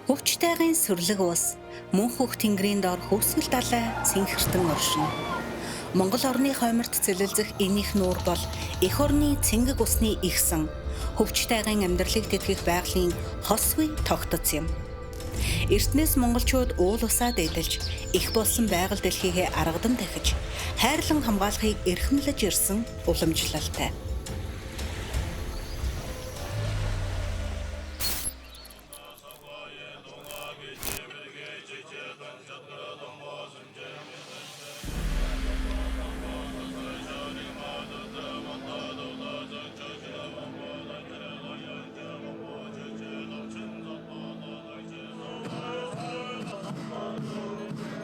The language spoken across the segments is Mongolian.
Хөвчтэйгийн сүрлэг ус, мөн хөх тэнгэрийн дор хөвсгөл далай цэнхэртэн оршино. Монгол орны хойморт цэлэлзэх энийх нуур бол эх орны цэнгэг усны ихсэн, хөвчтэйгийн амьдралыг тэтгэх байгалийн хосгүй тогтоц юм. Эртнээс монголчууд уул усаа дээдэлж, их болсон байгаль дэлхийгээ аргадан дахиж, хайрлан хамгаалахыг эрхэмлэж ирсэн уламжлалтай.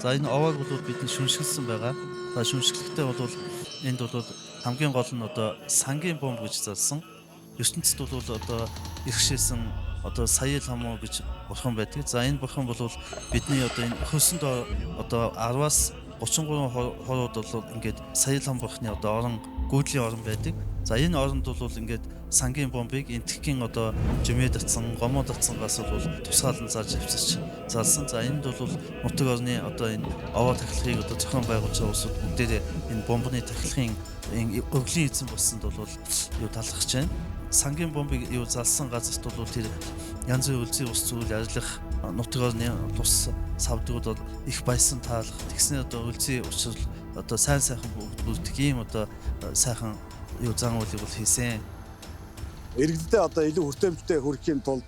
За энэ овоог бол бид шүмшгэлсэн байгаа. За шүмшгэлэхдээ бол энд бол хамгийн гол нь одоо сангийн бомб гэж залсан. ертөнцид бол одоо иргэшээсэн одоо саял хамуу гэж бурхан байдаг. За энэ бурхан бол бидний одоо энэ хөлсөнд одоо 10-аас 33 хорууд бол ингээд саял хам бурхны одоо орон гүйдлийн орон байдаг. За энэ оронд бол ингээд сангийн бомбыг энтхийн одоо жимээ татсан, гомоо татсангаас бол тусгаалan зааж авчирч залсан. За энд бол нутаг орны одоо энэ овоо тахилгыг одоо зохион байгуулж байгаа улсууд бүгдээрээ энэ бомбны тахилгын өвлийн эзэн болсонд бол юу талархаж байна. Сангийн бомбыг юу залсан газарт бол тэр янз бүрийн үлзий ус зүйл ажиллах нутаг орны тус савдгууд бол их баясан таалах. Тэгснээр одоо үлзий учрал одоо сайн сайхан бүгдийг ийм одоо сайхан юу зан үйлийг бол хийсэн. Иргэдэд одоо илүү хүртээмжтэй хүргэхийн тулд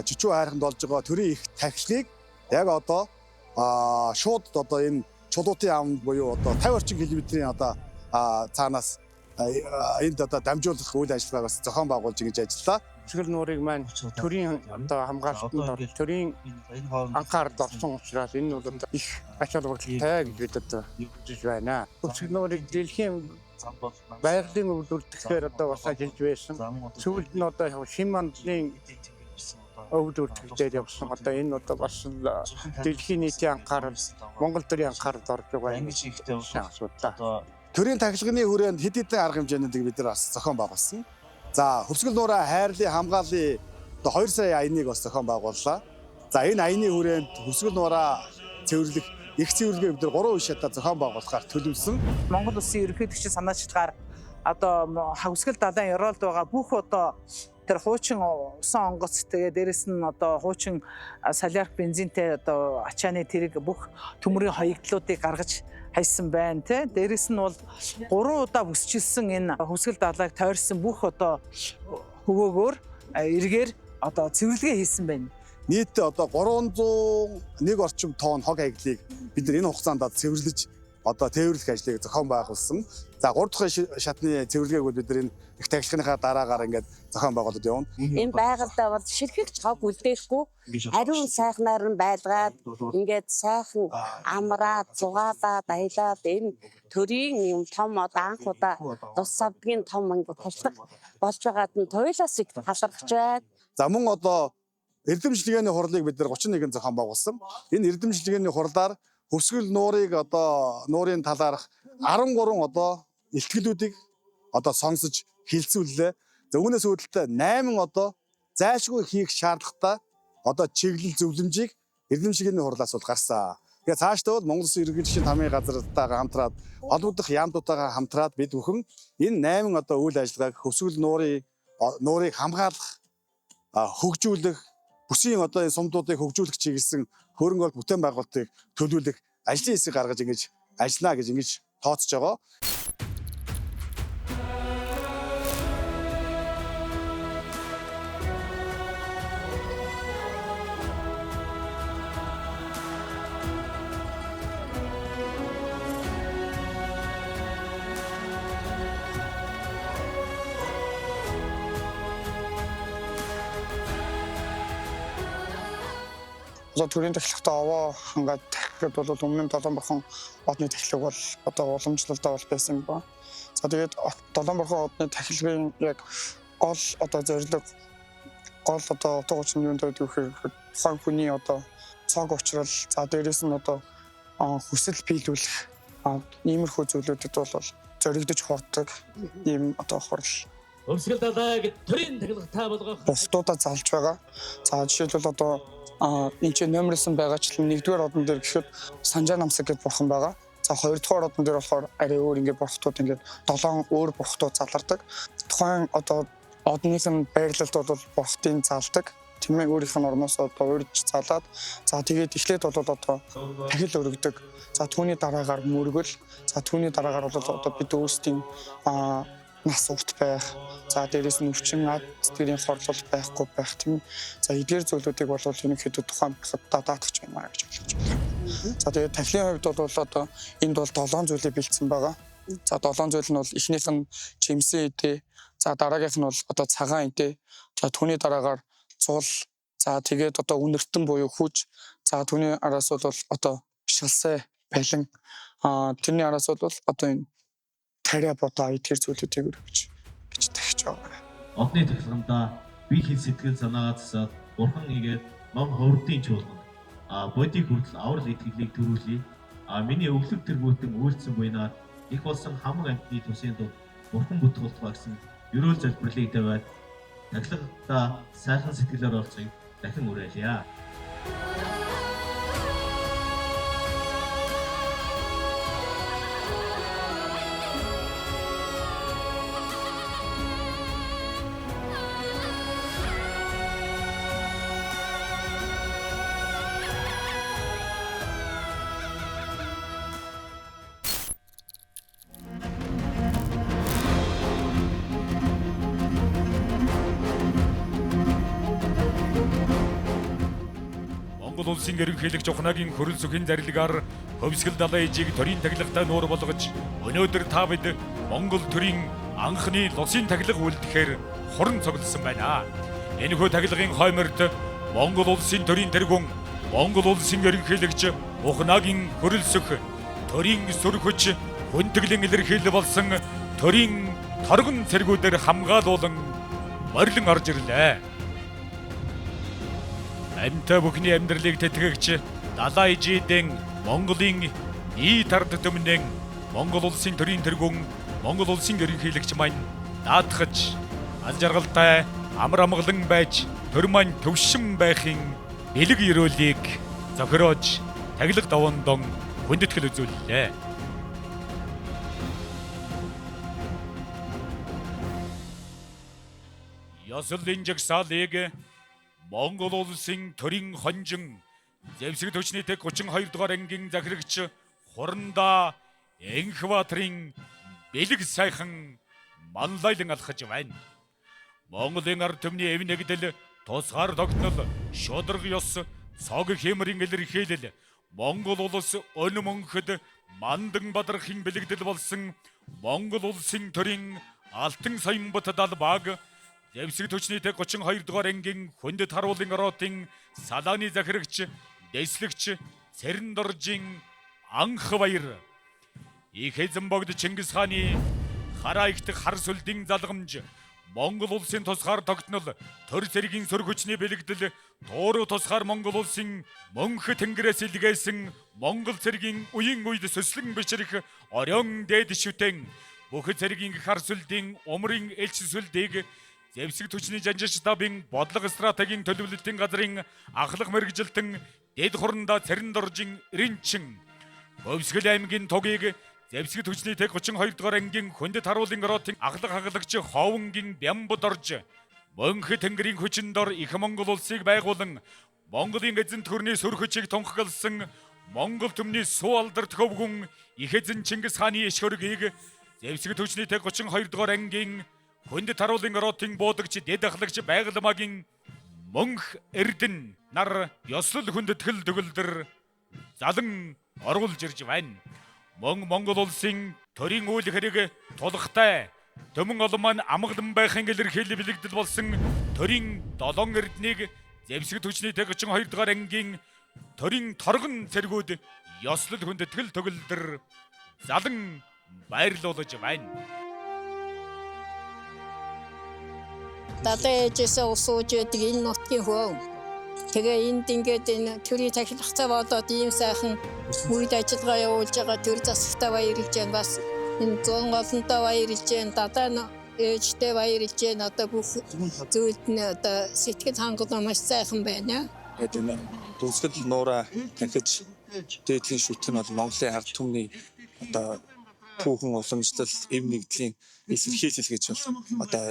жижиг хайрханд болж байгаа төрийн их тахилгыг яг одоо шууд одоо энэ чулуутын амд буюу одоо 50 орчим километрийн одоо цаанаас энд одоо дамжуулах үйл ажиллагаагаас зохион байгуулж ингэж ажиллаа. Хөвсгөл нуурыг маань төрийн одоо хамгаалалтанд төрийн анхаарал орсон учраас энэ бол их ач холбогдолтой гэж бид одоо үзэж байна. Хөвсгөл нуурыг дэлхийн байгалийн өвлөлтөөр одоо бас ажиллаж байсан. Сүүлд нь одоо Шимандны өвлөлтөд явсан. Одоо энэ одоо бас дэлхийн нийтийн анхаарал, Монгол төрийн анхаарал орж байгаа юм шиг асуудал. Төрийн тахилганы хүрээнд хэд хэдэн арга хэмжээнийг бид нар бас зохион байгуулсан. За хөвсгөл нуураа хайрлын хамгааллын одоо 2 сая аяныг бас зохион байгууллаа. За энэ аяны хүрээнд хөвсгөл нуураа цэвэрлэх их цэвэрлэгээ бид нар 3 үе шатаар зохион байгуулахаар төлөвлөсөн. Монгол улсын ерөнхийлөгчийн санаачлагаар одоо хөвсгөл далайн ёроолд байгаа бүх одоо тэр хуучин усан онгоц тэгээ дээрэс нь одоо хуучин солиарх бензинтэй одоо ачааны тэрэг бүх төмрийн хаягдлуудыг гаргаж хайсан байна тий. Дээрэс нь бол 3 удаа бүсчилсэн энэ хөвсгөл далайг тойрсон бүх одоо хөвөөгөөр эргээр одоо цэвэрлэгээ хийсэн байна. Нийтдээ одоо 301 орчим тонн хог хаягдлыг бид нар энэ хугацаанд цэвэрлэж одоо тээвэрлэх ажлыг зохион байгуулсан. За 3 дахь шатны цэвэрлэгээг бид нар энэ их тахилгынхаа дараагаар ингээд зохион байгуулад явна. Энэ байгальдаа бол ширхэгч хог үлдээхгүй ариун сайхнаар нь байлгаад ингээд сайхан амраад зугаалаад аялаад энэ төрийн юм том одоо анх удаа тус савдгийн том тахилга болж байгаад нь туйлаас их талархаж байна. За мөн одоо эрдэмчлэгээний хурлыг бид нар 31 зохион байгуулсан. Энэ эрдэмчлэгээний хурлаар хөвсгөл нуурыг одоо нуурын талаарх 13 одоо илтгэлүүдийг одоо сонсож хилцүүллээ. За үүнээс үүдэлтэй 8 одоо зайлшгүй хийх шаардлагатай одоо чиглэл зөвлөмжийг эрдэмчлэгээний хурлаас бол гарсан. Тэгээ цаашдаа бол Монгол Улсын ерөнхийлөгчийн хамын газартайгаа хамтраад олбодох яамдуудаагаа хамтраад бид бүхэн энэ 8 одоо үйл ажиллагааг хөвсгөл нуурыг хамгаалах хөгжүүлэх бүсийн одоо энэ сумдуудыг хөгжүүлэх чиглэсэн хөрөнгө оруулалт бүтээн байгуулалтыг төлөвлөх ажлын хэсэг гаргаж ингэж ажиллана гэж ингэж тооцож байгаа. Төрийн тахилгатай овоо хангаад гэхэд бол өмнө нь Долоон бурхан одны тахилга бол одоо уламжлалтай бол байсан ба. За тэгээд Долоон бурхан одны тахилгын яг гол одоо зорилго гол одоо утга учир нь юу вэ гэхээр тухайн хүний одоо цог учрал за дээрэс нь одоо хүсэл биелүүлэх иймэрхүү зүйлүүдэд бол зоригдож хурдаг ийм одоо хурал. Хөвсгөл далайг төрийн тахилгатай болгох бусдуудаа залж байгаа. За жишээлбэл одоо энэ чинь номерсон байгаачлан 1-р одон дээр гэхэд Санжаа намсаг гэж бурхан байгаа. За 2-р одон дээр болохоор арай өөр ингээд бурхтууд ингээд 7 өөр бурхтууд залардаг. Тухайн одоо одных нь байрлалд бол бурхтын залдаг. Тэмээ өөрийнх нь орноос одоо урьж залаад за тэгээд эхлээд бол одоо тахил өргөдөг. За түүний дараагаар мөргөл. За түүний дараагаар бол одоо бид өөрсдийн нас урт байх. За дээрээс нь өвчин ад сэтгэлийн хорлол байхгүй байх тийм. За эдгээр зүйлүүдийг бол ерөнхийдөө тухайн бурхад даатгах юм аа гэж ойлгож байна. За тэгээд тахилын хувьд бол одоо энд бол 7 зүйлийг бэлдсэн байгаа. За 7 зүйл нь бол эхнийх нь жимсэн идэ. За дараагийнх нь бол одоо цагаан идэ. За түүний дараагаар цул. За тэгээд одоо үнэртэн буюу хүж. За түүний араас бол одоо шалсай бэлэн. Тэрний араас бол одоо энэ тариа бодоо эдгээр зүйлүүдийг өргөж гэж тагч байгаа. Одны тахилгандаа би хэл сэтгэл санаагаа засаад бурхан игээд ном хурдын чуулганд бодиг хүртэл аврал итгэлийг төрүүлье. Миний өглөг тэргүүтэн үйлцэн буйнаар их болсон хамаг амьтны тусын дунд бурхан бүтгүүлтгай гэсэн ерөөл залбирлыг тавиад тахилгандаа сайхан сэтгэлээр орцгоё. Дахин уриалъя. Монгол улсын ерөнхийлөгч ухнаагийн хөрөл сүхийн зарилгаар Хөвсгөл далайн ижийг төрийн тахилгатай нуур болгож өнөөдөр та бид Монгол төрийн анхны лусын тахилга үлдэхээр хорон цугласан байна. Энэхүү тахилгын хойморд Монгол улсын төрийн тэргүүн Монгол улсын ерөнхийлөгч ухнаагийн хөрөл сүх төрийн сүр хүч хүндэглэн илэрхийлэл болсон төрийн торгон цэргүүдээр хамгаалуулан морилон орж ирлээ. Амьтаа бүхний амьдралыг тэтгэгч далайн ижидэн Монголын нийт ард түмнэн Монгол улсын төрийн тэргүүн Монгол улсын ерөнхийлөгч маань даатгаж аз жаргалтай амар амгалан байж төр маань төвшин байхын бэлэг өрөөлийг зохироож тахилга давандон хүндэтгэл үзүүллээ. Ёслын жагсаалыг Монгол улсын төрийн хонжин Зэвсэг төчний тэг 32 дугаар ангийн захирагч Хурандаа Энхбаатрын бэлэг сайхан манлайлан алхаж байна. Монголын ард түмний эв нэгдэл тусгаар тогтнол шударга ёс цог хэмрийн илэрхийлэл Монгол улс өн мөнхөд мандан бадрахын бэлэгдэл болсон Монгол улсын төрийн алтан соён бот далбааг Зэвсэг төчний тэг 32 дугаар ангийн хүндэт харуулын ороотын салааны захирагч дэслэгч Цэрэн доржийн анх баяр их эзэн богд Чингис хааны хараа ихтэг хар сүлдийн залгамж Монгол улсын тусгаар тогтнол төр цэргийн сүр хүчний бэлэгдэл тууруу тусгаар Монгол улсын мөнх тэнгэрээс илгээсэн Монгол цэргийн үеийн үед сөслөн бичрэх орон дээд шүтэн бүх цэргийн хар сүлдийн умрын элч сүлдийг Зэвсэг төчний жанжин штабын бодлого стратегийн төлөвлөлтийн газрын ахлах мэргэжилтэн дэд Хурандаа Цэрэн доржийн Ирэнчин Хөвсгөл аймгийн тугийг Зэвсэг төчний тэг 32 дугаар ангийн хүндэт харуулын ороотын ахлах хагалагч Ховонгийн Бямбод орж мөнх тэнгэрийн хүчин дор их Монгол улсыг байгуулан Монголын эзэн төрний сүр хүчийг тунхагласан Монгол түмний суу алдарт хөвгүн их эзэн Чингис хааны иш хөргийг Зэвсэг төчний тэг 32 дугаар ангийн хүндэт харуулын ороотын буудагч дэд ахлагч Байгламагийн мөнх эрдэн нар ёслол хүндэтгэл төгөлдөр залан оруулж ирж байна. Мөн Монгол улсын төрийн үйл хэрэг тулахтай төмөн олон маань амгалан байхын илэрхийлэл бэлэгдэл болсон төрийн 7 эрднийг Зэвсэг төчний тэг 32 дугаар ангийн төрийн торгон цэргүүд ёслол хүндэтгэл төгөлдөр залан баярлуулж байна. Далайн ээжээсээ усууж яадаг энэ нутгийн хөө. Тэгээ энд ингээд энэ төрийн тахилгацаа болоод ийм сайхан үед ажиллагаа явуулж байгаа төр засагтаа баярлж байна. Бас энэ зүүн голонтой баярлж байна. Далайн ээжтэй баярлж байна. Одоо бүх зүйлд нь одоо сэтгэл хангалуун маш сайхан байна. гэдэг энэ дүнсгэл нуураа дахиж дээдлийн шүтэх нь бол Монголын ард түмний одоо түүхэн уламжлал, эв нэгдлийн илэрхийлэл гэж бол одоо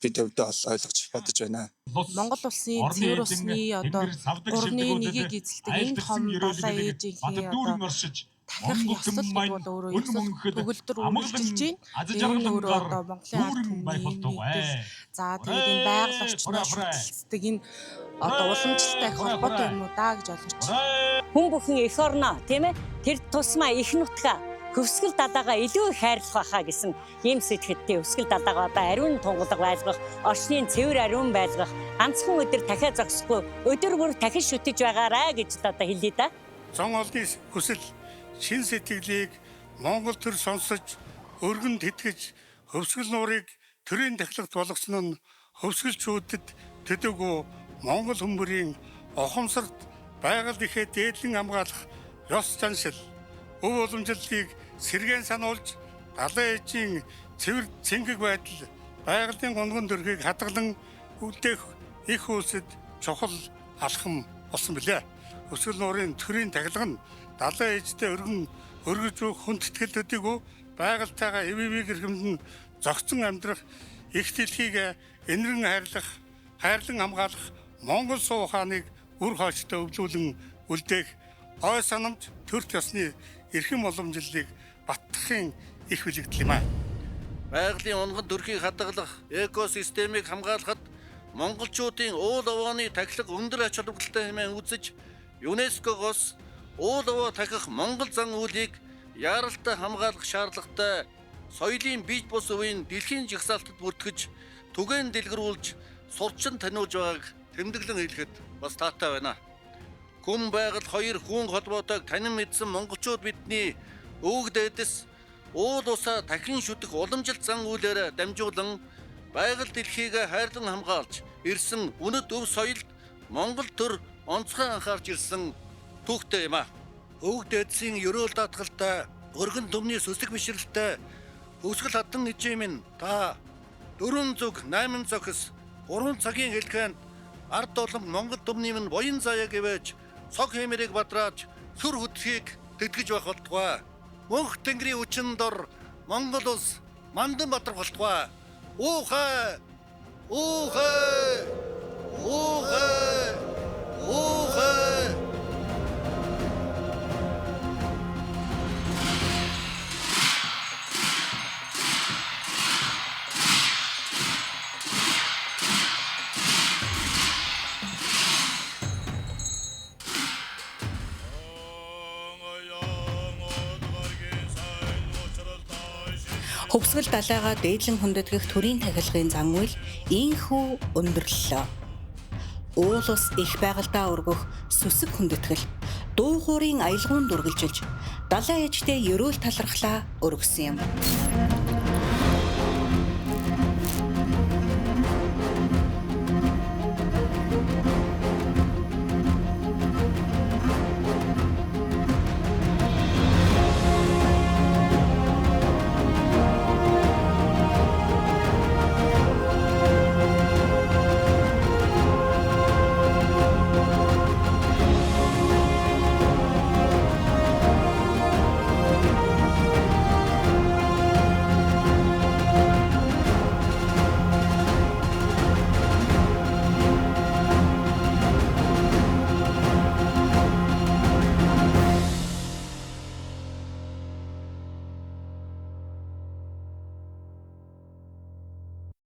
бид өвдөө ойлгож бодож байна. Монгол улсын цэвэр усны одоо 3/1-ийг эзэлдэг энэ том далайн ээжийнхээ одоо дахих ёслол бол өөрөө ёслол төгөлдөр үргэлжилж байна. Энэ өөрөө одоо Монголын ард түмний за тэгээд энэ байгаль орчноо шүтэлцдэг энэ одоо уламжлалтай их холбоотой юм уу даа гэж ойлгож байна. Хүн бүхэн эх орноо тийм ээ тэр тусмаа их нутгаа хөвсгөл далайгаа илүү их хайрлах байхаа гэсэн ийм сэтгэлдээ хөвсгөл далайгаа одоо ариун тунгалаг байлгах, орчнын цэвэр ариун байлгах, ганцхан өдөр дахиад зогсохгүй өдөр бүр дахин шүтэж байгаарай гэж одоо хэлье да. Зон олны хүсэл шин сэтгэлийг Монгол төр сонсож өргөнд тэтгэж хөвсгөл нуурыг төрийн тахилгад болгосон нь хөвсгөлчүүдэд төдөөгүй Монгол хүмүүрийн ухамсарт байгаль ихээ дээдлэн хамгаалах ёс заншил өв уламжлалыг сэргээн сануулж далайн ээжийн цэвэр цэнгэг байдал байгалийн гунган дөрхийг хадгалан үлдээх их үйлсэд чухал алхам болсон билээ. Хөвсгөл нуурын төрийн тахилга нь далайн ээжтэй өргөж өгөх хүндэтгэл төдийгүй байгальтайгаа эвэвийг хэрхэмдэн зогцон амьдрах их дэлхийг энэрэн хайрлан хамгаалах Монгол суу ухааныг үр хойчтой өвлүүлэн үлдээх ой санамж төрт ёсны эрхэм уламжлалыг баттахын их бэлэгдэл юм аа. Байгалийн унган төрхийг хадгалах, экосистемийг хамгаалахад монголчуудын уул овооны тахилга өндөр ач холбогдолтой хэмээн үзэж ЮНЕСКО-гоос уул овоо тахих Монгол зан үйлийг яаралтай хамгаалах шаардлагатай соёлын бие бус үеийн дэлхийн жагсаалтад бүртгэж түгээн дэлгэрүүлж сурчин таниулж байгааг тэмдэглэн хэлэхэд бас таатай байна. Хүн байгаль хоёр хүн холбоотойг танин мэдсэн монголчууд бидний өвөг дээдэс уул усаа дахин шүтэх уламжлалт зан үйлээр дамжуулан байгаль дэлхийг хайрлан хамгаалж ирсэн үнэт өв соёлд Монгол төр онцгой анхаарч ирсэн түүхтэй юм аа. Өвөг дээдсийн ерөөл даатгалтай өргөн төмний сүсэг бишрэлтэй хөвсгөл хатан хижээм та 4 зүг 8 зохис 3 цагийн хэлхэнд ард олон Монгол төмний минь буян заяа гэвэж цог хэмэрийг бадрааж сүр хөдөлгөөг тэтгэж байх болтугай. Мөнх тэнгэрийн хүчин дор Монгол улс мандан бадрах болтугай. Уухай! Уухай! Уухай! Уухай! Хөвсгөл далайгаа дээдлэн хүндэтгэх төрийн тахилгын зан үйл ийхүү өндөрлөлөө. Уул ус их байгальдаа өргөх сүсэг хүндэтгэл дуу хуурын аялгаунд үргэлжилж далайн ээжтэй ерөөл талархлаа өргөсөн юм.